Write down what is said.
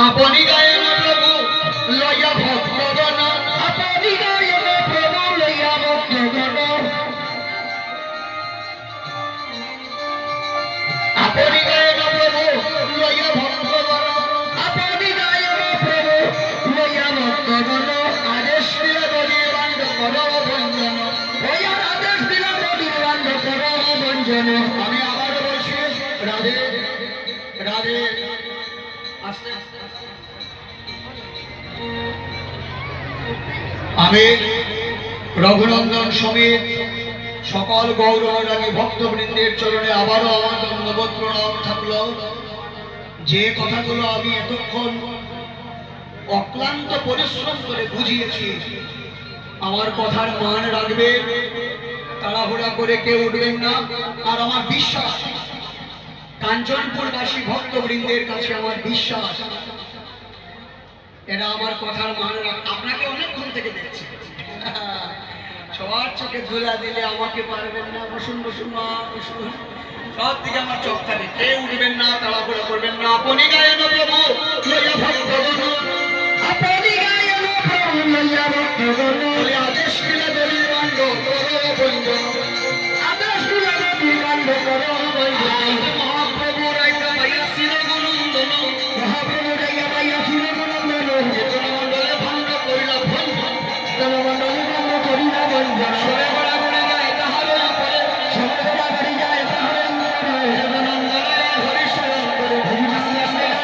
আপনি গায়েন প্রভু লইয়া ভক্তগণ, আপনি গায়েন প্রভু লইয়া ভক্তগণ, আপনি গায়েন প্রভু লইয়া ভক্তগণ, আপনি গায়েন প্রভু লইয়া ভক্তগণ, আদেশ দিলে বলির বান্ধ করো ভঞ্জন, ওই আদেশ দিলে বলির বান্ধ করো ভঞ্জন। আমি আবার বলছি রাধে রাধে। আমি রঘুনন্দন সমেত সকল গৌরবরাগী ভক্তবৃন্দের চরণে আবারও আমার ধন্যবাদ প্রণাম থাকল। যে কথাগুলো আমি এতক্ষণ অক্লান্ত পরিশ্রম করে বুঝিয়েছি, আমার কথার মান রাখবে, তাড়াহুড়া করে কেউ উঠবেন না। আর আমার বিশ্বাস, কাঞ্চনপুরবাসী ভক্তবৃন্দের কাছে আমার বিশ্বাস, এরা আমার কথার মান রাখবে। আপনাকে অনেকক্ষণ থেকে দেখছি, সবার চোখে ধুলা দিলে আমাকে পারবেন না। বসুন বসুন মা, বসুন। সব দিকে আমার চোখ থাকে, কেউ উঠবেন না, তাড়াহুড়া করবেন না। আপনি গায়েন প্রভু লইয়া ভক্তগণ, আপনি গায়েন প্রভু লইয়া ভক্তগণ, আদেশ দিলে বলির বান্ধ করো ভঞ্জন, আদেশ দিলে বলির বান্ধ করো ভঞ্জন। মহাপ্রভু রাইয়া পাইয়া শিরগুনন্দন, মহাপ্রভু রাইয়া পাইয়া শিরগুনন্দন, চেতন মণ্ডলে ভঙ্গ করিলা ভঞ্জন, চেতন মণ্ডলে ভঙ্গ করিলা ভঞ্জন।